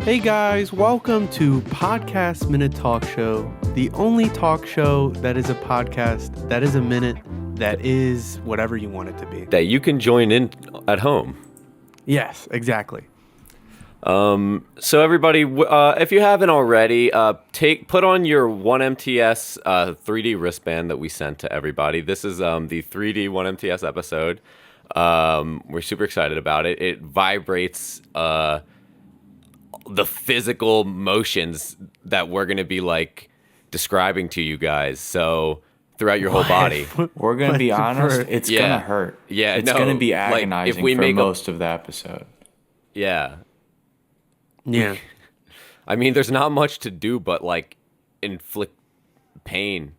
Hey guys, welcome to Podcast Minute Talk Show, the only talk show that is a podcast, that is a minute, that is whatever you want it to be. That you can join in at home. Yes, exactly. So everybody, if you haven't already, put on your 1MTS 3D wristband that we sent to everybody. This is the 3D 1MTS episode. We're super excited about it. It vibrates the physical motions that we're going to be like describing to you guys. So throughout your whole body. We're going to be honest, it's going to hurt. Yeah, it's going to be agonizing if we for most of the episode. Yeah. Yeah. I mean, there's not much to do but like inflict pain.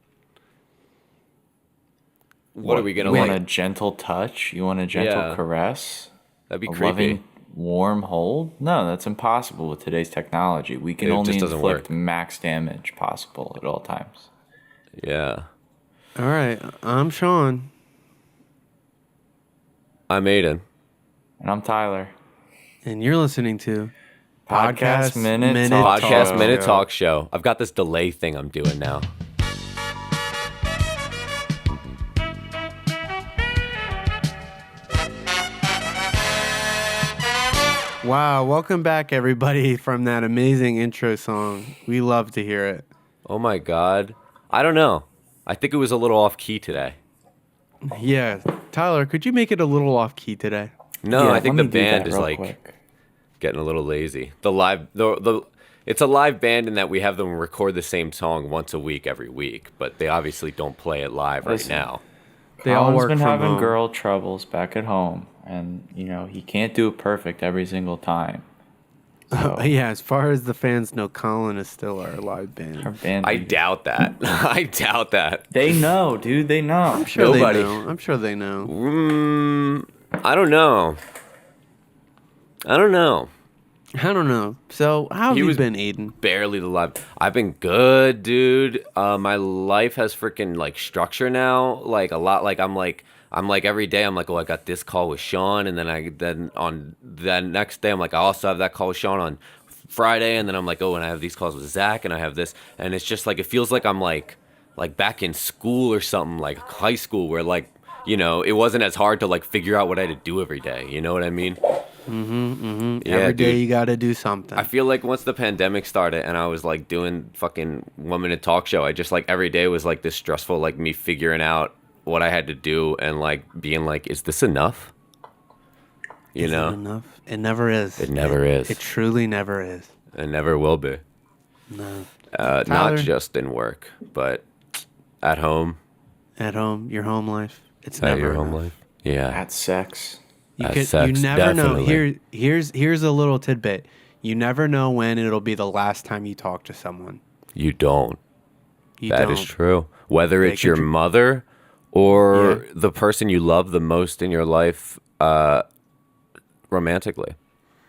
What are we going to like? You want a gentle touch? You want a gentle caress? That'd be a creepy. Loving, warm hold? No, that's impossible with today's technology. We can only inflict max damage possible at all times. Yeah. All right. I'm Sean. I'm Aiden. And I'm Tyler. And you're listening to Podcast Minute Talk Show. I've got this delay thing I'm doing now. Wow, welcome back everybody from that amazing intro song. We love to hear it. Oh my God. I don't know. I think it was a little off key today. Yeah. Tyler, could you make it a little off key today? No, I think the band is like getting a little lazy. It's a live band in that we have them record the same song once a week every week, but they obviously don't play it live right now. They all work been from having home. girl troubles back at home, and he can't do it perfect every single time. So. Yeah, as far as the fans know, Colin is still our live band. I doubt that. I doubt that. They know, dude. They know. I'm sure Nobody. they know. I'm sure they know. I don't know. So, how have you been, Aiden? Barely alive. I've been good, dude. My life has freaking like structure now. Like a lot. Like I'm like every day. I'm like, oh, I got this call with Sean, and then on the next day, I'm like, I also have that call with Sean on Friday, and then I'm like, oh, and I have these calls with Zach, and I have this, and it's just like it feels like I'm like back in school or something, like high school, where like it wasn't as hard to like figure out what I had to do every day. You know what I mean? Yeah, every day dude. you got to do something. I feel like once the pandemic started and I was like doing fucking 1 minute talk show, I just like every day was like this stressful, like me figuring out what I had to do and like being like, is this enough? Is it enough? It never is. It never is. It truly never is. It never will be. No. Not just in work, but at home. At home, your home life. It's At never your enough. home life. Yeah. At sex. You Sex, never definitely. know. Here's a little tidbit. You never know when it'll be the last time you talk to someone. You don't. That is don't. true. Whether it's your mother or the person you love the most in your life romantically.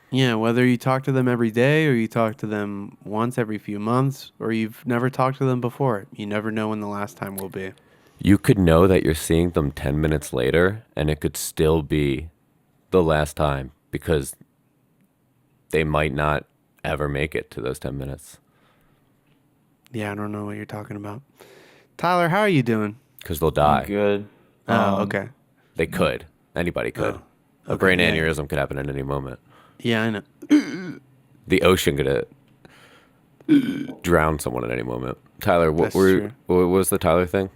Yeah, whether you talk to them every day or you talk to them once every few months or you've never talked to them before. You never know when the last time will be. You could know that you're seeing them 10 minutes later and it could still be the last time because they might not ever make it to those 10 minutes. Yeah, I don't know what you're talking about. Tyler, how are you doing? Because they'll die. I'm good. Oh, okay. They could. Anybody could. A brain aneurysm could happen at any moment. Yeah, I know. The ocean could drown someone at any moment. Tyler, what was the Tyler thing?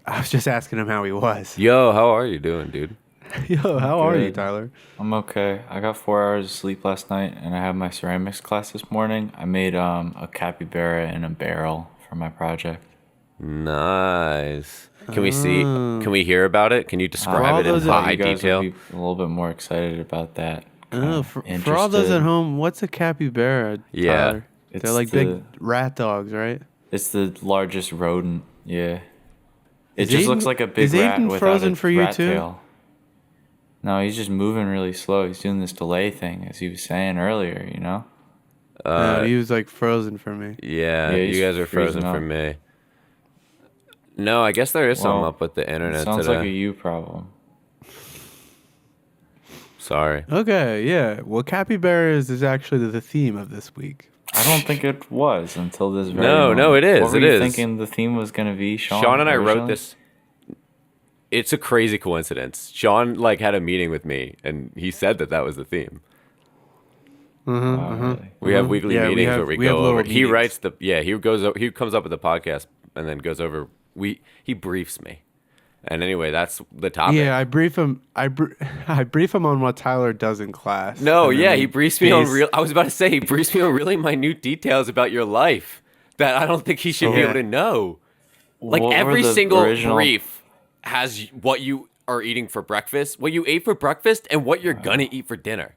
I was just asking him how he was. Yo, how are you doing, dude? Yo, how are you, Good. Tyler? I'm okay. I got 4 hours of sleep last night, and I had my ceramics class this morning. I made a capybara in a barrel for my project. Nice. Can we see? Can we hear about it? Can you describe it in high You guys detail? will be a little bit more excited about that. Oh, for all those Interested. at home, what's a capybara, Yeah. Tyler? It's They're like big rat dogs, right? It's the largest rodent. Yeah. It Is just Aiden- looks like a big is rat Aiden without frozen a for you rat too? tail. No, he's just moving really slow. He's doing this delay thing, as he was saying earlier. No, he was like frozen for me. Yeah, Yeah, you he's guys are frozen freezing for up. me. No, I guess there is something up with the internet Sounds today. like a you problem. Sorry. Okay, yeah. Well, capybaras is actually the theme of this week. I don't think it was until this very No, moment. it is. What were It you is. thinking the theme was going to be, Sean? Sean and I wrote originally? this. It's a crazy coincidence. Sean like had a meeting with me, and he said that was the theme. Really? We have weekly Yeah, meetings where we have go little over. He meetings. writes he comes up with the podcast and then goes over. He briefs me, and anyway, that's the topic. Yeah, I brief him. I brief him on what Tyler does in class. No, and then yeah, we he briefs me on base- real. I was about to say he briefs me on really minute details about your life that I don't think he should be Yeah. able to know. Like What were every the single original- brief has what you are eating for breakfast, what you ate for breakfast, and what you're gonna eat for dinner.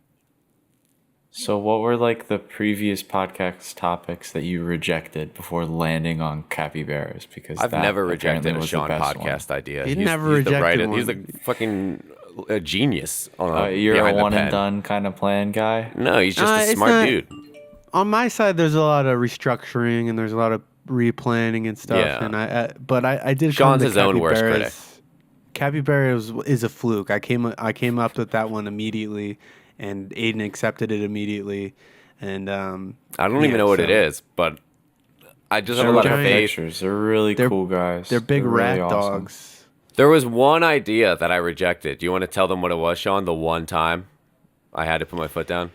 So what were like the previous podcast topics that you rejected before landing on capybaras? Because I've that never apparently rejected a was the Sean best podcast idea. He He's never the rejected writer. one. He's a fucking a genius. On You're a behind the one and pen. done kind of plan guy. No, he's just a it's smart not- dude. On my side, there's a lot of restructuring and there's a lot of replanning and stuff. Yeah. And I did. Sean's come to his own worst capybaras. critic. Capybaras is a fluke. I came up with that one immediately, and Aiden accepted it immediately. And I don't even know what it so- is, but I just have a They're lot of giant faith. pictures. They're really They're- cool guys. They're big really rat awesome. dogs. There was one idea that I rejected. Do you want to tell them what it was, Sean? The one time I had to put my foot down.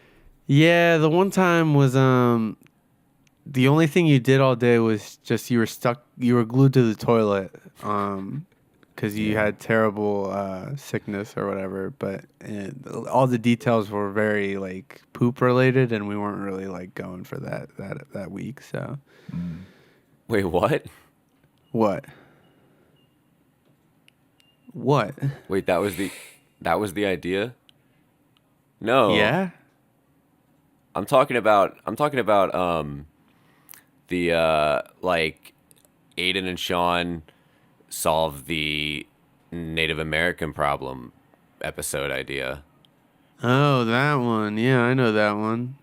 Yeah, the one time was the only thing you did all day was just you were glued to the toilet because you had terrible sickness or whatever. But all the details were very like poop related, and we weren't really like going for that week. So Wait, what? what? What? Wait, that was the idea? No. Yeah. I'm talking about the like Aiden and Sean solve the Native American problem episode idea. Oh, that one. Yeah, I know that one.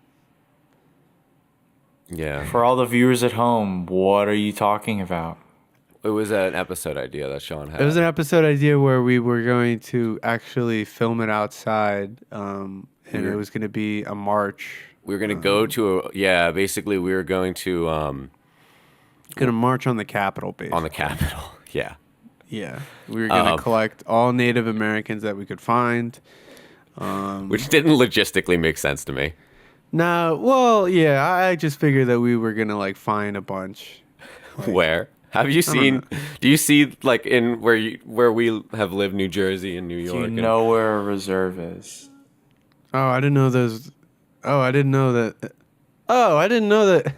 Yeah. For all the viewers at home, what are you talking about? It was an episode idea that Sean had. It was an episode idea where we were going to actually film it outside, and it was going to be a march. We were going to go to basically we were going to Going to march on the Capitol, basically. on the Capitol. Yeah. Yeah, we were going to collect all Native Americans that we could find. Which didn't logistically make sense to me. No, well, yeah, I just figured that we were going to like find a bunch. Where? Have you seen do you see like in where we have lived, New Jersey and New Do York? you and- know where a reserve is? Oh, I didn't know those. Oh, I didn't know that. Oh, I didn't know that.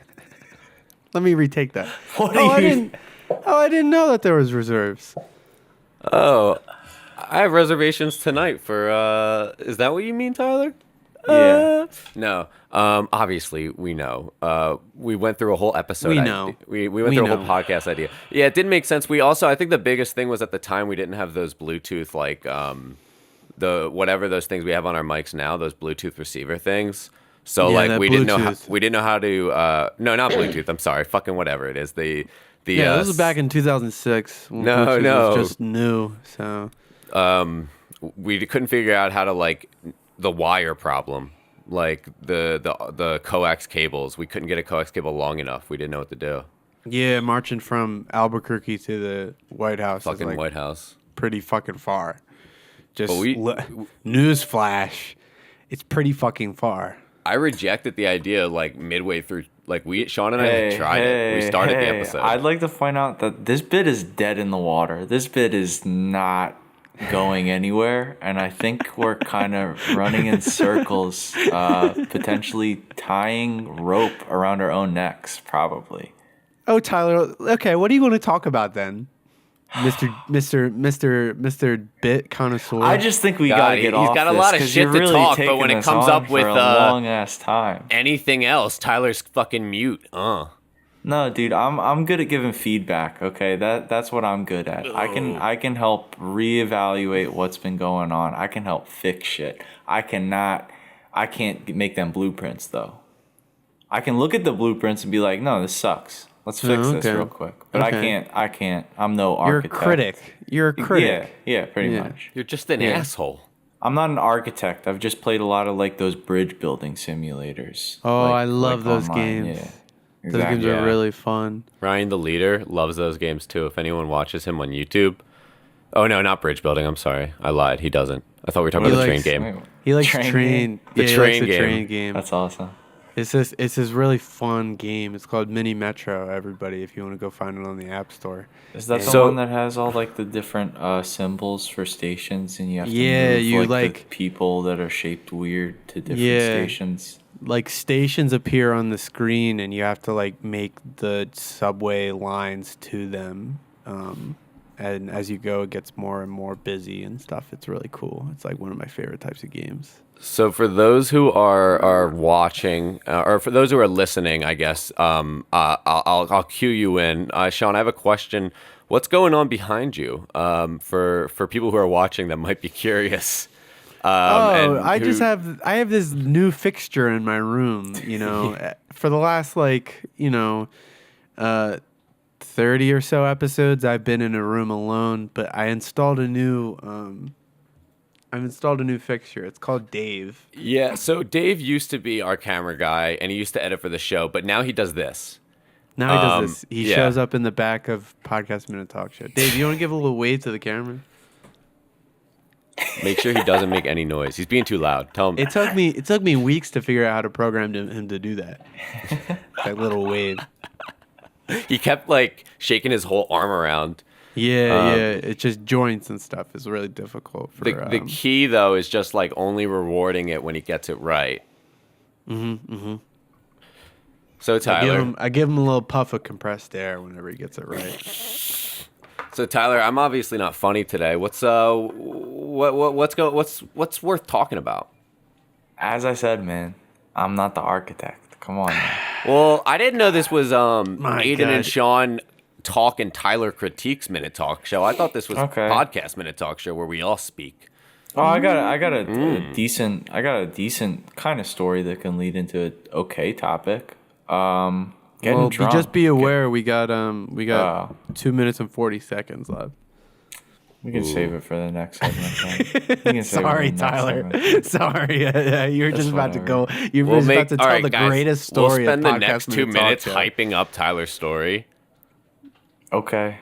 Let me retake that. I didn't know that there was reserves. Oh, I have reservations tonight for. Is that what you mean, Tyler? Yeah. No. Obviously, we know. We went through a whole episode. We know. We went We through a know. whole podcast idea. Yeah, it didn't make sense. We also, I think the biggest thing was at the time we didn't have those Bluetooth like the whatever those things we have on our mics now, those Bluetooth receiver things. So Yeah, like that we didn't know Bluetooth. how to. No, not Bluetooth. I'm sorry. Fucking whatever it is. Yeah, this was back in 2006. When No, Bluetooth no. was just new. So we couldn't figure out how to like the wire problem, like the coax cables. We couldn't get a coax cable long enough. We didn't know what to do. yeah, marching from Albuquerque to the White House is Fucking like White House. pretty fucking far. Just But news flash, it's pretty fucking far. I rejected the idea like midway through. Like Sean and I tried it. We started the episode. I'd like to point out that this bit is dead in the water. This bit is not going anywhere, and I think we're kind of running in circles, potentially tying rope around our own necks, probably. Oh, Tyler. Okay, what do you want to talk about then, Mr. Bit Connoisseur? I just think we God, gotta get he's off got a this, lot of 'cause shit you're to really talk, but taking when it this comes on up with, for a long ass time. Anything else, Tyler's fucking mute. No, dude, I'm good at giving feedback. Okay, that's what I'm good at. I can help reevaluate what's been going on. I can help fix shit. I can't make them blueprints though. I can look at the blueprints and be like, no, this sucks. Let's fix this okay. real quick. But Okay. I can't. I'm no You're a architect. critic. You're a critic. Yeah, pretty Yeah. much. You're just an asshole. I'm not an architect. I've just played a lot of like those bridge building simulators. Oh, I love those online. games. Yeah. Those games Exactly. are Yeah. really fun. Ryan the leader loves those games too. If anyone watches him on YouTube. Oh no, not bridge building. I'm sorry, I lied. He doesn't. I thought we were talking He about the likes- train game. Wait, He likes Train train. game? The Yeah, he train likes the game. train game. That's awesome. It's this really fun game. It's called Mini Metro. Everybody, if you want to go find it on the App Store. Is that the So- one that has all like the different symbols for stations, and you have to Yeah, move you, the like- people that are shaped weird to different Yeah. stations? Like stations appear on the screen, and you have to like make the subway lines to them. And as you go, it gets more and more busy and stuff. It's really cool. It's like one of my favorite types of games. So for those who are watching, or for those who are listening, I guess I'll cue you in. Sean, I have a question. What's going on behind you? For people who are watching that might be curious. And I just who- have this new fixture in my room. You know, for the last 30 or so episodes, I've been in a room alone. But I've installed a new fixture. It's called Dave. Yeah, so Dave used to be our camera guy, and he used to edit for the show, but now he does this. Now he does this. He yeah. shows up in the back of Podcast Minute Talk Show. Dave, you want to give a little wave to the camera? Make sure he doesn't make any noise. He's being too loud. Tell him. It took me weeks to figure out how to program him to do that. That little wave. He kept like shaking his whole arm around. Yeah. It's just joints and stuff is really difficult for The key though is just like only rewarding it when he gets it right. So Tyler, I give him a little puff of compressed air whenever he gets it right. So Tyler, I'm obviously not funny today. What's worth talking about? As I said, man, I'm not the architect. Come on. Man. Well, I didn't know this was My Aiden God. and Sean talk and Tyler critiques Minute Talk Show. I thought this was Okay. podcast Minute Talk Show where we all speak. Oh, I got a decent kind of story that can lead into an okay topic. Getting Well, drunk. just be aware we got 2 minutes and 40 seconds left. We can save it for the next segment. Then. We can save it for Sorry, the next Tyler. segment. Sorry, you were just about to whatever. go. You were just about to tell the guys, greatest story. We'll spend of the next Podcast 2 Minute Talk minutes Show. hyping up Tyler's story. Okay.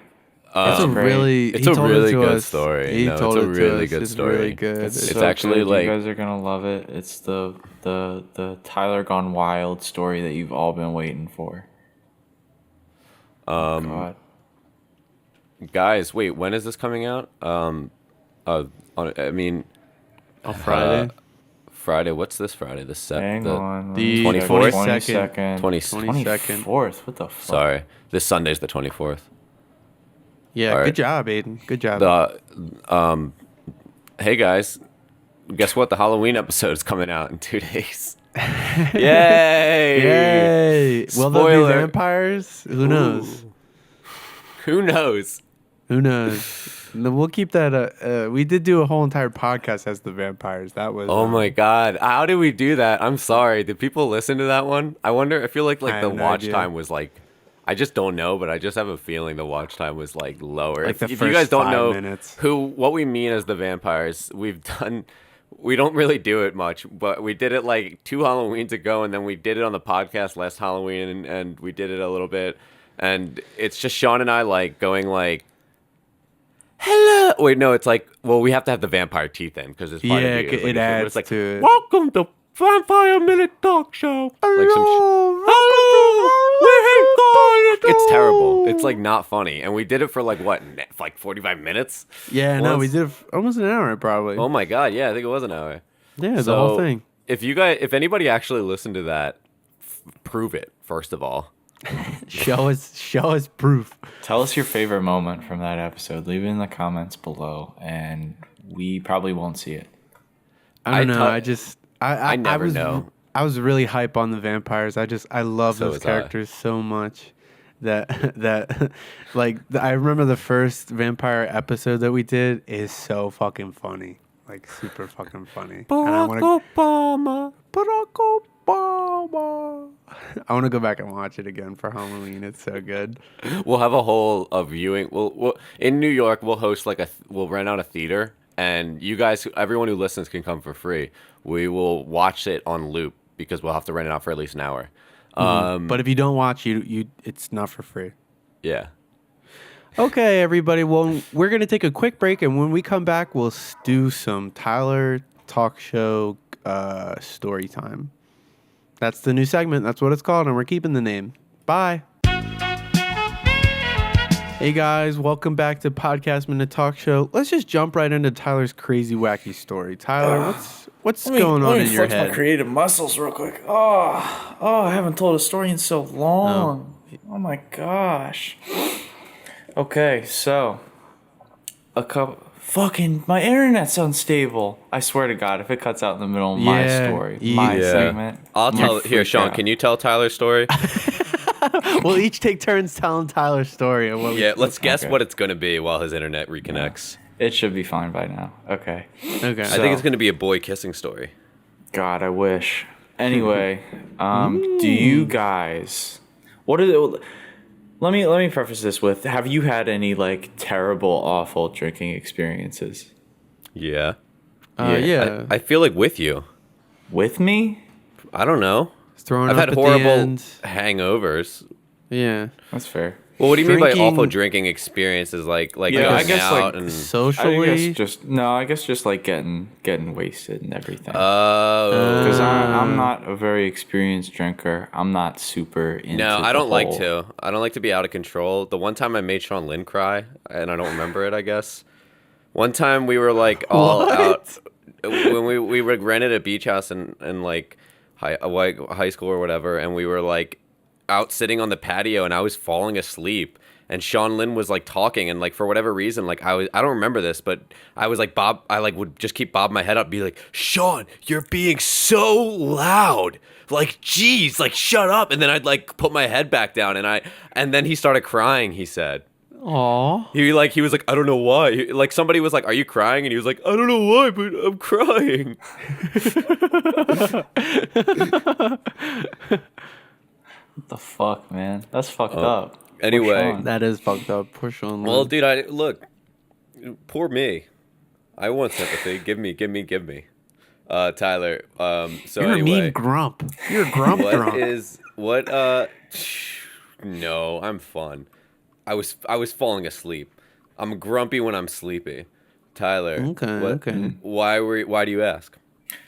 It's a great. really, It's he a told really it to good us. story. He No, told it's a it to really us. good It's story. really good. It's It's so actually good. like- you guys are gonna love it. It's the Tyler Gone Wild story that you've all been waiting for. God. Guys, wait, when is this coming out? On on Friday. Friday. What's this Friday? Hang on. the 24th? 22nd. 22nd. 24th. What the fuck? Sorry, this Sunday's the 24th. Yeah, All right. good job, Aiden. Good job. Hey guys, guess what? The Halloween episode is coming out in 2 days. Yay! Yay! Will there be Spoiler. vampires? Who knows? Who knows? Who knows? No, we'll keep that. We did do a whole entire podcast as the vampires. That was. Oh my god, how did we do that? I'm sorry. Did people listen to that one? I wonder. I feel like I the have no watch idea. time was like. I just don't know, but I just have a feeling the watch time was like lower. Like the if you first guys don't 5 know minutes. what we mean as the vampires, we don't really do it much, but we did it like 2 Halloweens ago, and then we did it on the podcast last Halloween, and we did it a little bit, and it's just Sean and I like going like, hello. Wait, no, it's like, well, we have to have the vampire teeth in because it's part Yeah, of it adds like, to it. Welcome to Vampire Minute Talk Show. Like some it's terrible. It's like not funny, and we did it for like what, like 45 minutes. Yeah, no, we Once- did it almost an hour probably. Oh my god, yeah, I think it was an hour. Yeah, the whole So, thing. If anybody actually listened to that, prove it first of all. Show us proof. Tell us your favorite moment from that episode. Leave it in the comments below, and we probably won't see it. I don't know. tell- I never was, know. I was really hype on the vampires. I love So those was I. characters so much that I remember the first vampire episode that we did is so fucking funny, like super fucking funny. And I wanna- Obama. Barack Obama. I want to go back and watch it again for Halloween. It's so good. We'll have a whole viewing. We'll in New York. We'll host like we'll rent out a theater and you guys, everyone who listens can come for free. We will watch it on loop because we'll have to rent it out for at least an hour. But if you don't watch, it's not for free. Yeah. Okay, everybody. Well, we're gonna take a quick break, and when we come back, we'll do some Tyler talk show story time. That's the new segment. That's what it's called, and we're keeping the name. Bye. Hey guys, welcome back to Podcast Minute Talk Show. Let's just jump right into Tyler's crazy, wacky story. Tyler, what's going on in your flex head? my creative muscles real quick. I haven't told a story in so long. Oh my gosh. Okay, so my internet's unstable. I swear to God, if it cuts out in the middle of my story, my segment, I'll tell. freak Here, Sean, out. can you tell Tyler's story? We'll each take turns telling Tyler's story. Of what Yeah, let's guess what it's going to be while his internet reconnects. It should be fine by now. Okay. Okay. I think it's going to be a boy kissing story. God, I wish. Anyway, do you guys? What are the? Let me preface this with: have you had any like terrible, awful drinking experiences Yeah. Yeah. I feel like with you. with me? I don't know. Throwing I've up had at the horrible end. hangovers. Yeah. That's fair. Well, what do you mean by Drinking- awful drinking experiences? Like Yeah, I going guess, out like, and Socially. I guess just like getting wasted and everything. oh Because I'm not a very experienced drinker. I'm not super into. no, I the don't like whole- to. I don't like to be out of control. The one time I made Sean Lynn cry, and I don't remember it. I guess one time we were like all What? out when we rented a beach house in like high school or whatever, and we were like out sitting on the patio, and I was falling asleep. And Sean Lynn was like talking, and like for whatever reason, like I don't remember this, but I was like I like would just keep bobbing my head up, be like, Sean, you're being so loud, like geez, like shut up. And then I'd like put my head back down, and then he started crying. He said, Aw. he was like, I don't know why. Like somebody was like, are you crying? And he was like, I don't know why, but I'm crying. What the fuck, man? That's fucked up. Anyway. Poor Sean. That is fucked up. Poor Sean. Well, Lynn. dude, look, poor me. I want sympathy. Give me. Tyler. So You're anyway, a mean grump. You're a grump drunk. No, I'm fun. I was falling asleep. I'm grumpy when I'm sleepy. Tyler. Okay. Why do you ask?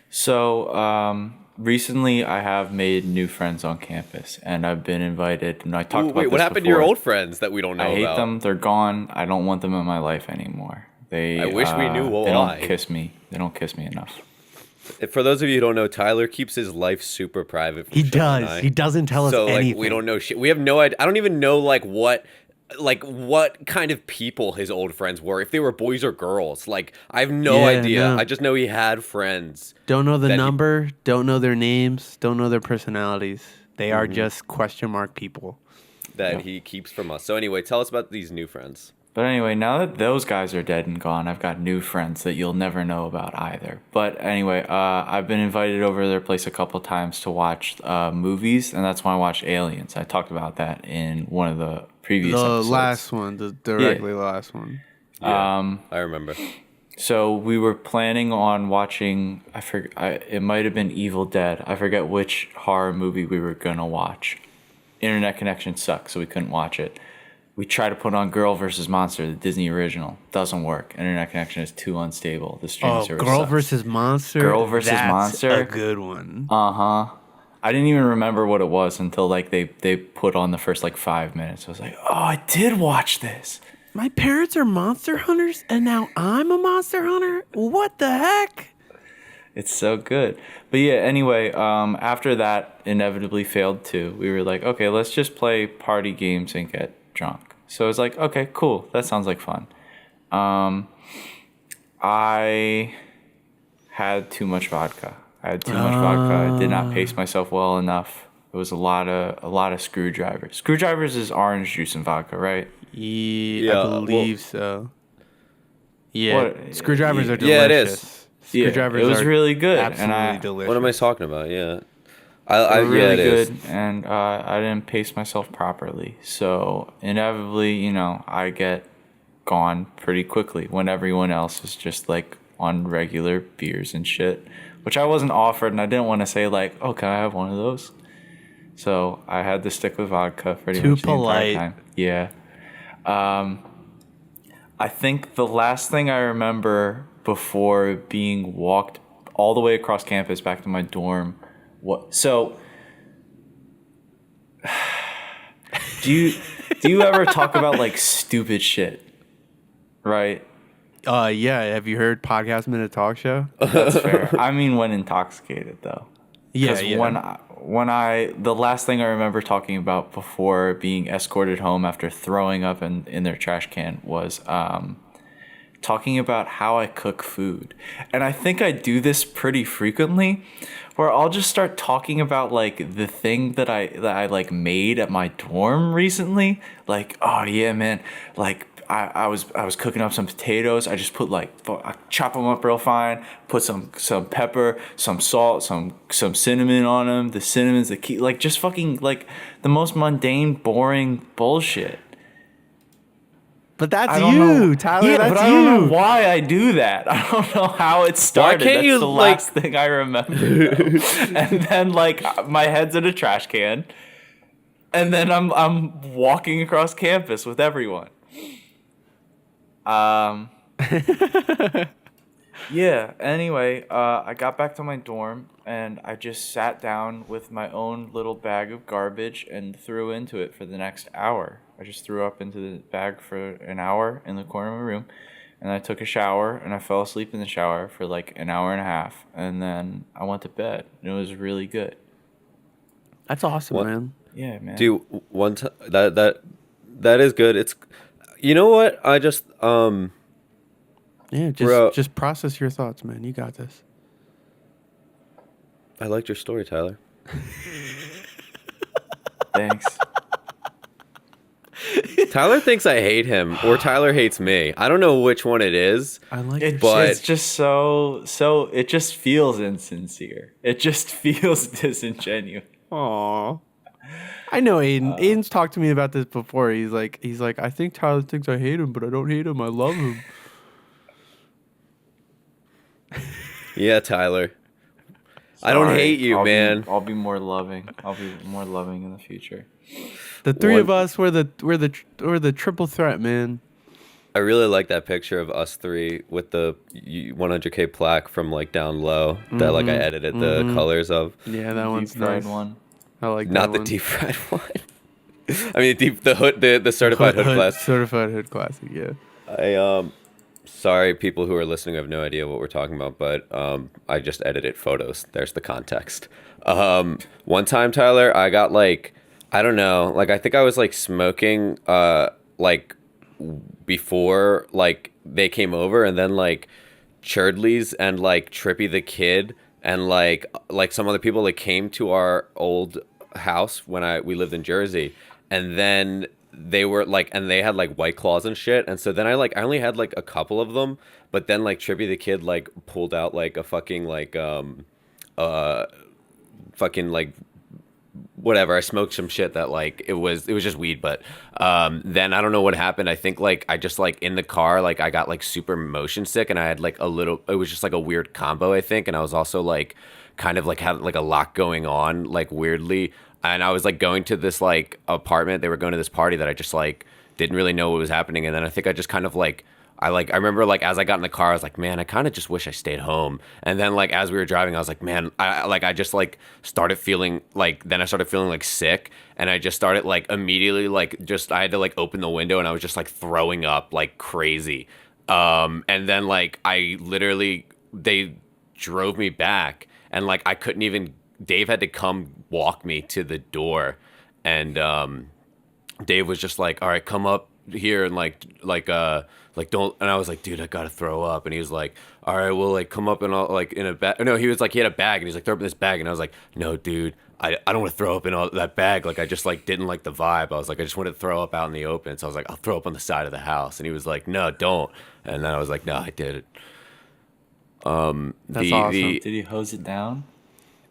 So, recently I have made new friends on campus, and I've been invited. And I talked about Wait, this what happened to your before. old friends that we don't know I hate about? them. They're gone. I don't want them in my life anymore. I wish we knew They why. don't kiss me. They don't kiss me enough. For those of you who don't know, Tyler keeps his life super private. From He Sean and does. I. He doesn't tell us So like anything. we don't know shit. We have no idea. I don't even know what kind of people his old friends were. If they were boys or girls. Like I have no Yeah, idea. no. I just know he had friends. Don't know the that he- number. Don't know their names. Don't know their personalities. They Mm-hmm. are just question mark people. That he keeps from us. So anyway, tell us about these new friends. But anyway, now that those guys are dead and gone, I've got new friends that you'll never know about either. But anyway, I've been invited over to their place a couple times to watch movies, and that's why I watched Aliens. I talked about that in one of the previous The episodes. last one, directly the last one. Yeah, I remember. So we were planning on watching. It might have been Evil Dead. I forget which horror movie we were gonna watch. Internet connection sucked, so we couldn't watch it. We tried to put on Girl vs. Monster, the Disney original. Doesn't work. Internet connection is too unstable. The streaming Oh, service Girl sucks. versus Monster. Girl vs. That's Monster? a good one. I didn't even remember what it was until like they put on the first like 5 minutes. I was like, oh, I did watch this. My parents are monster hunters, and now I'm a monster hunter. What the heck? It's so good. But yeah, anyway, after that inevitably failed too, we were like, okay, let's just play party games and get drunk. So it's like, okay, cool. That sounds like fun. I had too much vodka. I did not pace myself well enough. It was a lot of screwdrivers. Screwdrivers is orange juice and vodka, right? Yeah, I believe so. Yeah, What- screwdrivers are delicious. Yeah, it is. Screwdrivers it was are really good, and absolutely delicious. What am I talking about? Yeah. They were really it is. good, and I didn't pace myself properly. So inevitably, I get gone pretty quickly when everyone else is just like on regular beers and shit, which I wasn't offered, and I didn't want to say like, oh, can I have one of those? So I had to stick with vodka pretty Too much the polite. entire time. Yeah. I think the last thing I remember before being walked all the way across campus back to my dorm, do you ever talk about like stupid shit? Right? Yeah. Have you heard Podcast Minute Talk Show? That's fair. I mean when intoxicated though. Yeah, Because yeah. the last thing I remember talking about before being escorted home after throwing up in their trash can was talking about how I cook food. And I think I do this pretty frequently where I'll just start talking about like the thing that I like made at my dorm recently. Like, oh yeah, man, like I was cooking up some potatoes. I just put I chop them up real fine, put some pepper, some salt, some cinnamon on them. The cinnamon's the key. Like just fucking like the most mundane, boring bullshit. But that's I don't you, know. Tyler. Yeah, that's but I you. don't know why I do that. I don't know how it started. can't That's you, the like- last thing I remember. Though. And then like my head's in a trash can, and then I'm walking across campus with everyone. Yeah. Anyway, I got back to my dorm and I just sat down with my own little bag of garbage and threw into it for the next hour. I just threw up into the bag for an hour in the corner of my room, and I took a shower and I fell asleep in the shower for like an hour and a half, and then I went to bed. And it was really good. That's awesome, What? man. Yeah, man. Dude, one time that is good. It's, you know what? I just Yeah, Bro. just process your thoughts, man. You got this. I liked your story, Tyler. Thanks. Tyler thinks I hate him, or Tyler hates me. I don't know which one it is. I like It, your But- it's just so it just feels insincere. It just feels disingenuous. Aw. I know Aiden. Aiden's talked to me about this before. He's like, I think Tyler thinks I hate him, but I don't hate him. I love him. Yeah, Tyler. I don't Sorry. hate you, man. I'll be more loving. I'll be more loving in the future. The three One- of us we're the triple threat, man. I really like that picture of us three with the 100K plaque from like down low that like I edited the colors of. Yeah, that one's Deep fried nice. one. I like Not that the one. deep fried one. I mean, the certified hood class. Certified hood classic. Yeah. Sorry, people who are listening have no idea what we're talking about, but I just edited photos. There's the context. One time, Tyler, I got like, I don't know, like I think I was like smoking like before like they came over, and then like Churdley's and like Trippy the Kid and like some other people like came to our old house when we lived in Jersey, and then they were like, and they had like White Claws and shit, and so then I only had like a couple of them, but then like Trippy the Kid like pulled out like a fucking like fucking like whatever. I smoked some shit that like it was just weed, but then I don't know what happened. I think like I just like in the car like I got like super motion sick, and I had like it was just like a weird combo, I think, and I was also like kind of like had like a lot going on like weirdly, and I was like going to this like apartment. They were going to this party that I just like didn't really know what was happening, and then I think I just kind of like I remember like as I got in the car I was like, man, I kind of just wish I stayed home. And then like as we were driving I was like, man, I just like started feeling like, then I started feeling like sick, and I just started like immediately like just I had to like open the window, and I was just like throwing up like crazy. And then like I literally they drove me back, and like I couldn't even, Dave had to come walk me to the door, and Dave was just like, all right, come up here and like don't, and I was like, dude, I gotta throw up, and he was like, all right, well like come up and I'll like in a bag. No, he was like, he had a bag, and he's like, throw up in this bag, and I was like, no, dude, I don't want to throw up in all that bag. Like I just like didn't like the vibe. I was like, I just wanted to throw up out in the open. So I was like, I'll throw up on the side of the house, and he was like, no, don't. And then I was like, no, I did it. That's awesome. Did he hose it down?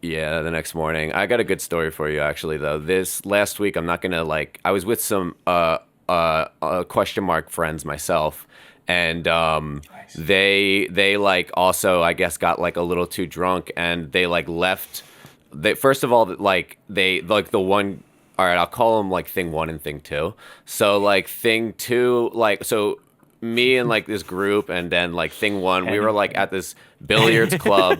Yeah, the next morning. I got a good story for you actually though. This last week, I'm not gonna like, I was with some question mark friends myself, and they like also I guess got like a little too drunk, and they like left. They first of all they like the one. All right, I'll call them like thing one and thing two. So like thing two, like so me and like this group, and then like thing one, we were like at this billiards club.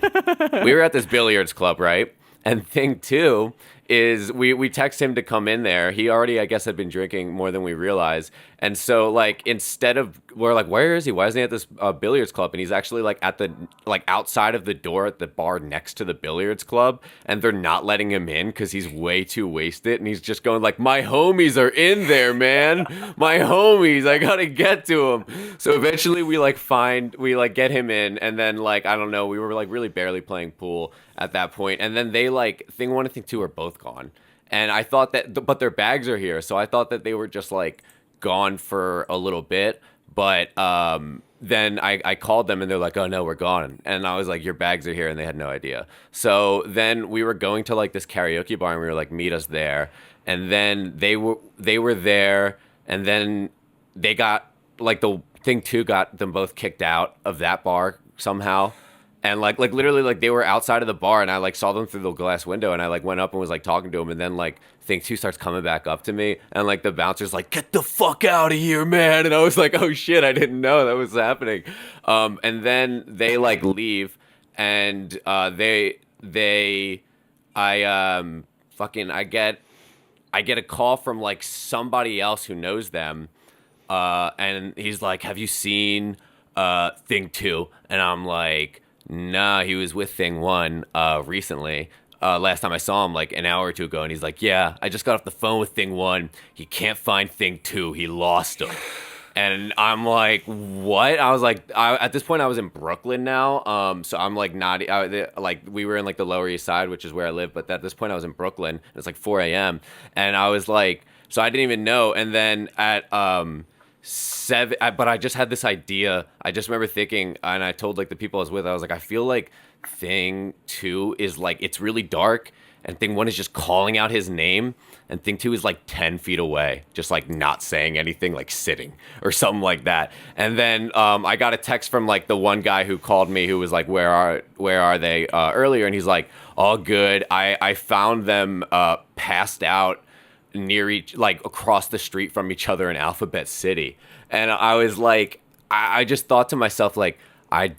We were at this billiards club, right? And thing two is we text him to come in there. He already, I guess, had been drinking more than we realized. And so, like, instead of, we're like, where is he? Why isn't he at this billiards club? And he's actually, like, at the, like, outside of the door at the bar next to the billiards club. And they're not letting him in because he's way too wasted. And he's just going, like, my homies are in there, man. My homies. I gotta get to them. So eventually we get him in. And then, like, I don't know, we were, like, really barely playing pool at that point. And then they, like, thing one and thing two are both gone. And I thought that, but their bags are here. So I thought that they were just, like, gone for a little bit, but then I called them and they're like, oh no, we're gone. And I was like, your bags are here, and they had no idea. So then we were going to like this karaoke bar, and we were like, meet us there. And then they were there, and then they got like the thing two got them both kicked out of that bar somehow. And like literally like they were outside of the bar, and I like saw them through the glass window, and I like went up and was like talking to them, and then like thing two starts coming back up to me, and like the bouncer's like, get the fuck out of here, man. And I was like, oh shit, I didn't know that was happening. And then they like leave, and I get a call from like somebody else who knows them, and he's like, have you seen thing two? And I'm like, nah, he was with thing one recently. Last time I saw him like an hour or two ago, and he's like, yeah, I just got off the phone with thing one. He can't find thing two. He lost him. And I'm like, what? I was like, at this point I was in Brooklyn now. So I'm like not, like we were in like the Lower East Side, which is where I live. But at this point I was in Brooklyn. It's like 4 a.m. And I was like, so I didn't even know. And then at, but I just had this idea. I just remember thinking, and I told like the people I was with, I was like, I feel like thing two is like, it's really dark, and thing one is just calling out his name, and thing two is like 10 feet away, just like not saying anything, like sitting or something like that. And then I got a text from like the one guy who called me, who was like, where are they earlier? And he's like, all good. I found them passed out near each, like across the street from each other in Alphabet City. And I was like, I just thought to myself, like, I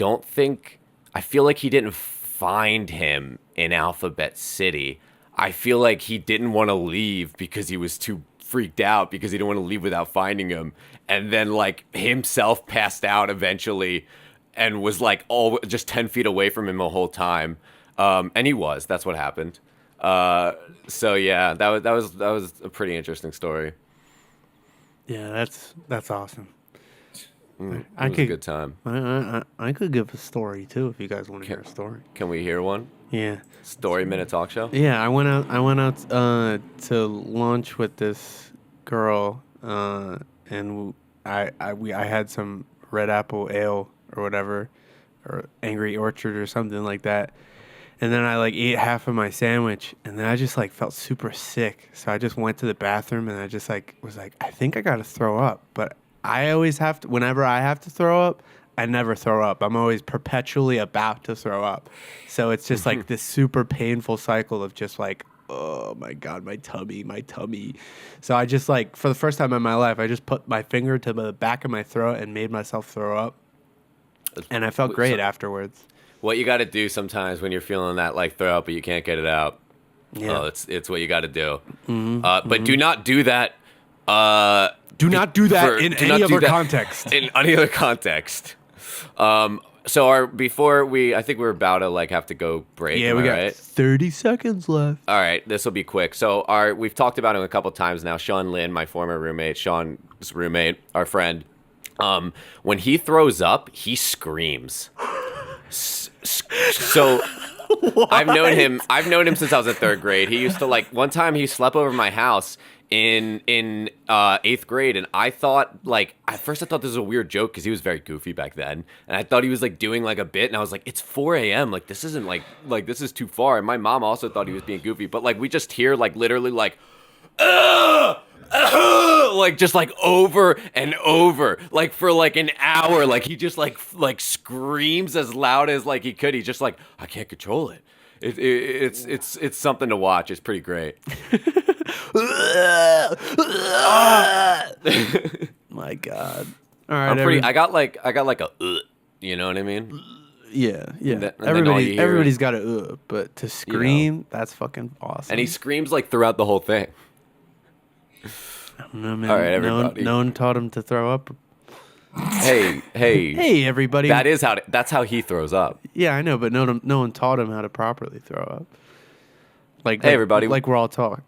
feel like he didn't find him in Alphabet City. I feel like he didn't want to leave because he was too freaked out, because he didn't want to leave without finding him. And then like himself passed out eventually and was like all just 10 feet away from him the whole time. And that's what happened. So yeah, that was a pretty interesting story. Yeah, that's awesome. It was a good time. I could give a story too if you guys want to hear a story. Can we hear one? Yeah. Story minute talk show. Yeah, I went out to lunch with this girl, and I had some Red Apple Ale or whatever, or Angry Orchard or something like that. And then I like ate half of my sandwich, and then I just like felt super sick. So I just went to the bathroom, and I just like was like, I think I gotta throw up. But I always have to, whenever I have to throw up, I never throw up. I'm always perpetually about to throw up. So it's just like this super painful cycle of just like, oh my God, my tummy. So I just like, for the first time in my life, I just put my finger to the back of my throat and made myself throw up. And I felt great afterwards. What you got to do sometimes when you're feeling that like throw up but you can't get it out. Yeah. It's what you got to do. But do not do that. Do not do that in any other context. In any other context. So I think we're about to like have to go break. Yeah, we got 30 seconds left. All right, this will be quick. So we've talked about him a couple times now. Sean Lynn, my former roommate, Sean's roommate, our friend. When he throws up, he screams. So I've known him since I was in third grade. He used to like, one time he slept over my house in 8th grade, and I thought like, at first I thought this was a weird joke because he was very goofy back then, and I thought he was like doing like a bit, and I was like, it's 4 a.m. like this isn't like this is too far. And my mom also thought he was being goofy, but like we just hear like literally like like like just like over and over, like for like an hour. Like he just like screams as loud as like he could. He's just like, I can't control it. It's something to watch. It's pretty great. My God. All right. I got like a, you know what I mean? Yeah. And then all you hear Everybody's got a but to scream, that's fucking awesome. And he screams like throughout the whole thing. I don't know, man. All right, everybody. No one taught him to throw up. Hey. Hey, everybody. That's how he throws up. Yeah, I know, but no one taught him how to properly throw up. Hey, everybody. Like we're all taught.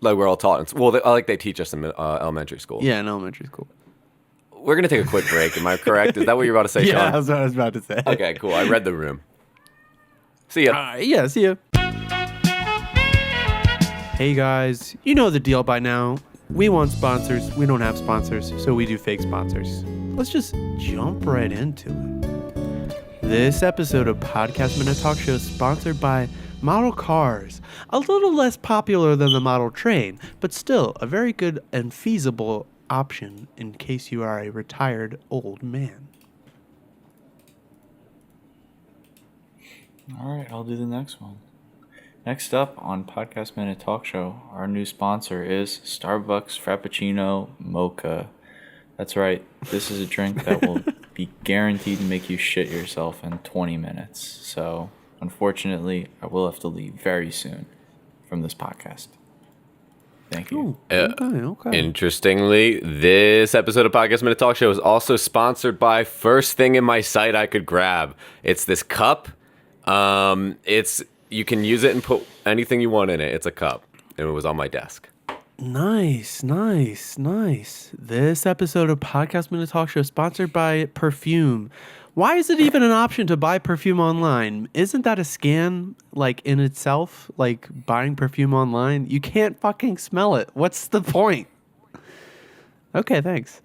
Like we're all taught. Well, they teach us in elementary school. Yeah, in elementary school. We're gonna take a quick break. Am I correct? Is that what you're about to say, Yeah, Sean? that's what I was about to say. Okay, cool. I read the room. See ya. Yeah, see ya. Hey guys, you know the deal by now. We want sponsors. We don't have sponsors, so we do fake sponsors. Let's just jump right into it. This episode of Podcast Minute Talk Show is sponsored by Model Cars. A little less popular than the Model Train, but still a very good and feasible option in case you are a retired old man. All right, I'll do the next one. Next up on Podcast Minute Talk Show, our new sponsor is Starbucks Frappuccino Mocha. That's right, this is a drink that will be guaranteed to make you shit yourself in 20 minutes. So, unfortunately, I will have to leave very soon from this podcast. Thank you. Okay. Interestingly, this episode of Podcast Minute Talk Show is also sponsored by First Thing in My Sight I Could Grab. It's this cup. You can use it and put anything you want in it. It's a cup. And it was on my desk. Nice. This episode of Podcast Minute Talk Show is sponsored by perfume. Why is it even an option to buy perfume online? Isn't that a scam, like, in itself? Like, buying perfume online? You can't fucking smell it. What's the point? Okay, thanks.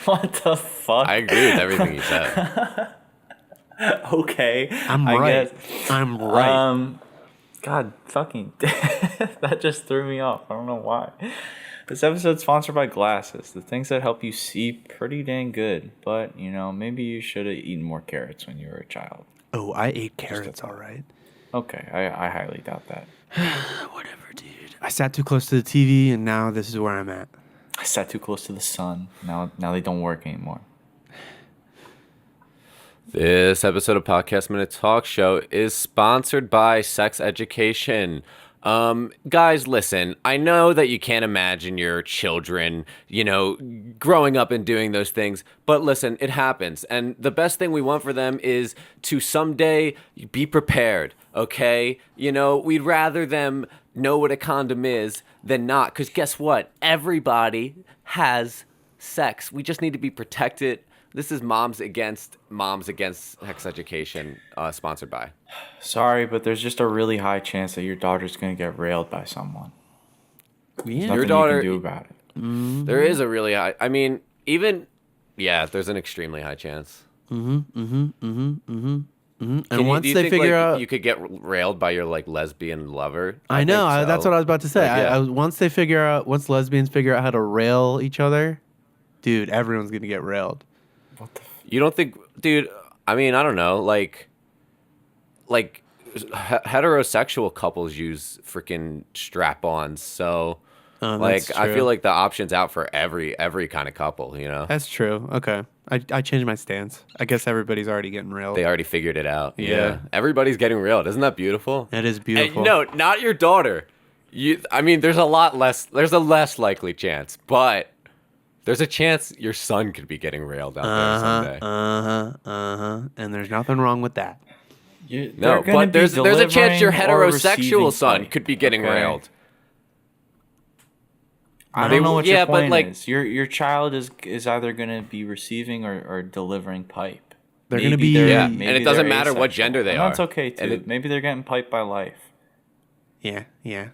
What the fuck? I agree with everything you said. Okay. I'm right. I'm right. God fucking that just threw me off. I don't know why. This episode's sponsored by glasses, the things that help you see pretty dang good. But, maybe you should have eaten more carrots when you were a child. Oh, I ate carrots, all right. Okay, I highly doubt that. Whatever, dude. I sat too close to the TV, and now this is where I'm at. I sat too close to the sun. Now they don't work anymore. This episode of Podcast Minute Talk Show is sponsored by Sex Education. Guys, listen, I know that you can't imagine your children, growing up and doing those things, but listen, it happens. And the best thing we want for them is to someday be prepared, okay? We'd rather them know what a condom is than not, because guess what? Everybody has sex. We just need to be protected. This is Moms Against Sex Education, sponsored by. Sorry, but there's just a really high chance that your daughter's going to get railed by someone. Yeah. Nothing Your daughter, you can do about it. Mm-hmm. There is a really high, there's an extremely high chance. And once do you they think, figure out, you could get railed by your lesbian lover. I know. think so. That's what I was about to say. Like, yeah. Once lesbians figure out how to rail each other, dude, everyone's gonna get railed. You don't think, dude? I mean, I don't know. Like heterosexual couples use freaking strap-ons, so That's I true. feel like the option's out for every kind of couple. That's true. Okay, I changed my stance. I guess everybody's already getting railed. They already figured it out. Yeah. Everybody's getting railed. Isn't that beautiful? That is beautiful. No, not your daughter. There's a less likely chance, but there's a chance your son could be getting railed out there someday. And there's nothing wrong with that. No, but there's a chance your heterosexual son could be getting railed. I don't know what your point but is. Your child is either going to be receiving or delivering pipe. They're going to be and it doesn't matter what gender they are. That's okay too. Maybe they're getting piped by life. Yeah. Yeah.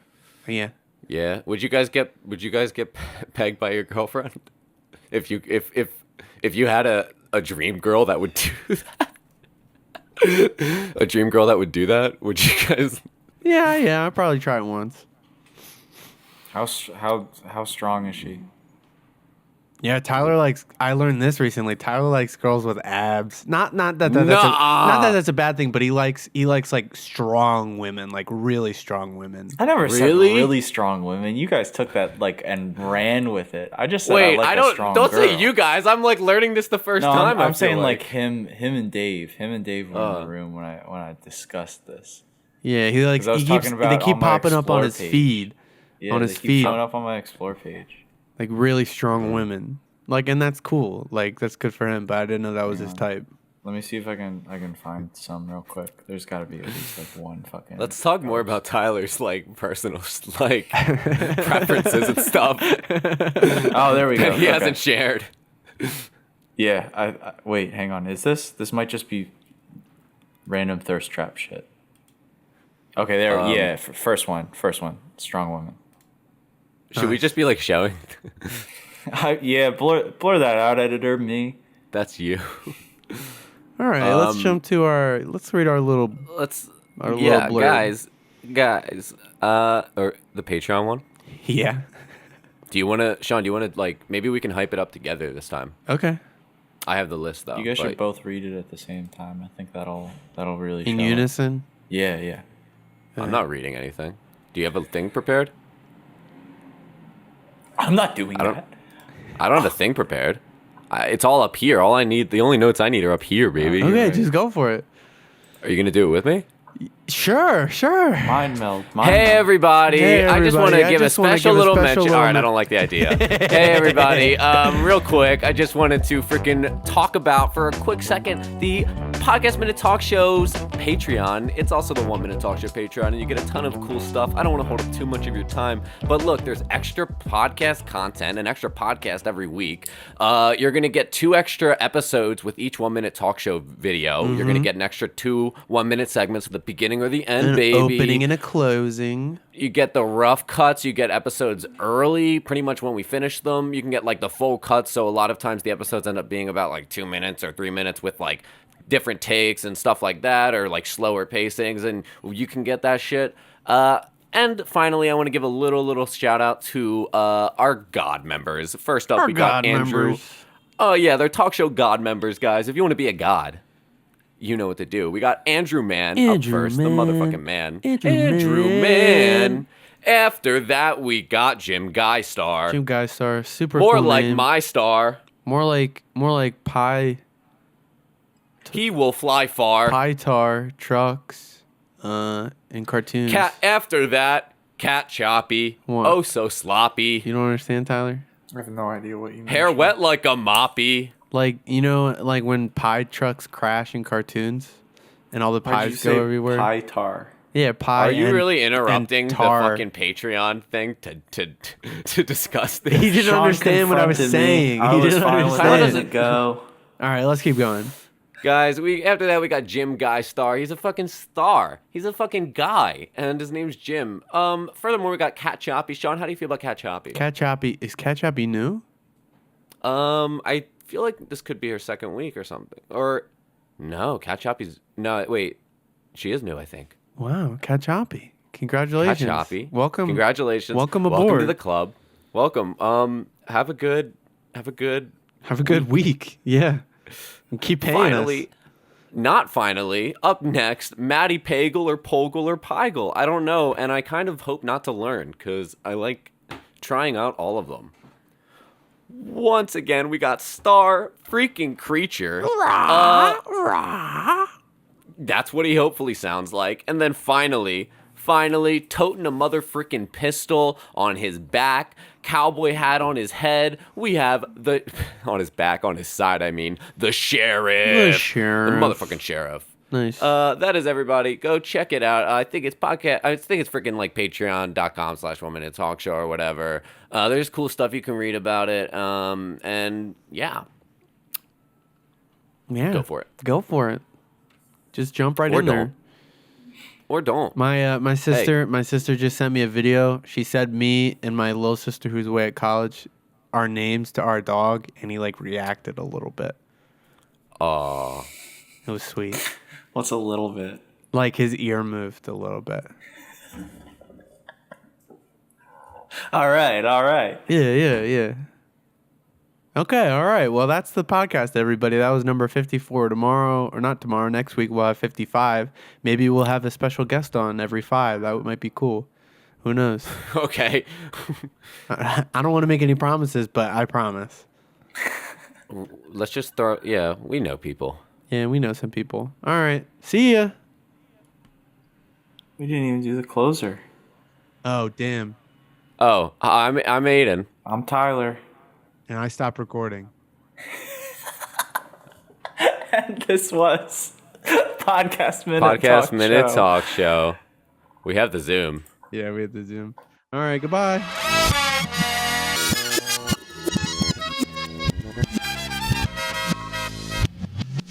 Would you guys get pegged by your girlfriend? If you had a dream girl that would do that? A dream girl that would do that? Would you guys Yeah. I'll probably try it once. How strong is she? Yeah, Tyler likes. I learned this recently. Tyler likes girls with abs. Not that that's not that Nuh-uh. that's a bad thing, but he likes like strong women, like really strong women. I never said Really? really strong women. You guys took that like and ran with it. I just said I Wait, like I a strong don't girl. say you guys. I'm like learning this the first No, time. I'm I feel saying like him and Dave. Him and Dave were in the room when I discussed this. Yeah, he likes. 'Cause I was He keeps. talking They about keep on my popping up on Explore his page. feed. Yeah, On they his keep feed, showing up on my Explore page. like really strong women. Like, and that's cool. Like, that's good for him. But I didn't know that was his type. Let me see if I can find some real quick. There's got to be at least like one fucking. Let's talk more about Tyler's like personal like preferences and stuff Oh, there we go. that he Okay. hasn't shared. Yeah, I wait. Hang on. Is this? This might just be random thirst trap shit. Okay, there. Yeah, first one. Strong woman. Should we just be like showing? Yeah, blur that out, editor. Me. That's you. All right, let's jump to our. Let's read our little. Let's. Our Yeah, little blurb. guys. Or the Patreon one. Yeah. Do you want to, Sean? Do you want to like maybe we can hype it up together this time? Okay. I have the list though. You guys but- should both read it at the same time. I think that'll really In show. unison. Yeah. I'm not reading anything. Do you have a thing prepared? I'm not doing don't- that. I don't have a thing prepared. It's all up here. All I need, the only notes I need are up here, baby. Okay, right. just go for it. Are you gonna do it with me? Sure. Mind meld. Hey everybody. Hey, I just want to everybody. I give a just wanna special give a little special mention. little All right, I men- don't like the idea. Hey everybody. Real quick, I just wanted to freaking talk about for a quick second the Podcast Minute Talk Show's Patreon. It's also the 1 Minute Talk Show Patreon, and you get a ton of cool stuff. I don't want to hold up too much of your time, but look, there's extra podcast content, an extra podcast every week. You're gonna get 2 extra episodes with each 1 Minute Talk Show video. You're gonna get an extra 2 1-minute segments at the beginning or the end, An baby. opening and a closing. You get the rough cuts. You get episodes early, pretty much when we finish them. You can get like the full cuts. So a lot of times the episodes end up being about like 2 minutes or 3 minutes with like different takes and stuff like that, or like slower pacings, and you can get that shit. And finally, I want to give a little shout out to our God members. First up, Our we got God Andrew. members. Oh yeah, they're talk show God members, guys. If you want to be a God, you know what to do. We got Andrew Man up Andrew first, the Man. motherfucking man. Andrew Man. Man. After that, we got Jim Guy Star. Jim Guy Star. Super More cool like name. my star. More like pie He will fly far. tar trucks and cartoons. Cat. After that, Cat Choppy. What? Oh, so sloppy. You don't understand, Tyler? I have no idea what you mean. Hair wet like a moppy. Like, you know, like when pie trucks crash in cartoons and all the pies go everywhere. Pie tar. Yeah, pie. Are you and- really and interrupting the tar. fucking Patreon thing to discuss this? He didn't understand what I was saying. I He was didn't fine with understand. letting it go. All right, let's keep going. Guys, after that we got Jim Guy Star. He's a fucking star. He's a fucking guy, and his name's Jim. Furthermore, we got Cat Choppy. Sean, how do you feel about Cat Choppy? Cat Choppy. Is Cat Choppy new? I feel like this could be her second week or something. Or no, Cat Choppy's no. Wait, she is new, I think. Wow, Cat Choppy. Congratulations. Cat Choppy. Welcome. Congratulations. Welcome Welcome to aboard. the club. Welcome. Have a good. Have a good week. Yeah. And keep paying Finally. us. Not finally. Up next, Matty Pagel or Pogel or Pygel. I don't know, and I kind of hope not to learn because I like trying out all of them. Once again, we got Star Freaking Creature. That's what he hopefully sounds like. And then finally, toting a motherfucking pistol on his back, cowboy hat on his head. We have on his back, on his side, I mean, the sheriff. The sheriff. The motherfucking sheriff. Nice. That is everybody. Go check it out. I think it's podcast. I think it's freaking like patreon.com/1 minute talk show or whatever. There's cool stuff you can read about it. And yeah, yeah. go for it. Go for it. Just jump right Or in there. don't. Or don't. My sister just sent me a video. She said me and my little sister who's away at college our names to our dog, and he like reacted a little bit. Aw. It was sweet. What's a little bit? Like his ear moved a little bit. All right, all right. Yeah. Okay, all right. Well, that's the podcast, everybody. That was number 54. Tomorrow, or not tomorrow, next week we'll have 55. Maybe we'll have a special guest on every 5. That might be cool. Who knows? Okay. I don't want to make any promises, but I promise. Let's just throw. Yeah, we know people. Yeah, we know some people. All right. See ya. We didn't even do the closer. Oh, damn. Oh, I'm Aiden. I'm Tyler. And I stopped recording. And this was Podcast Minute Show. Talk Show. We have the Zoom. Yeah, we had the Zoom. All right, goodbye.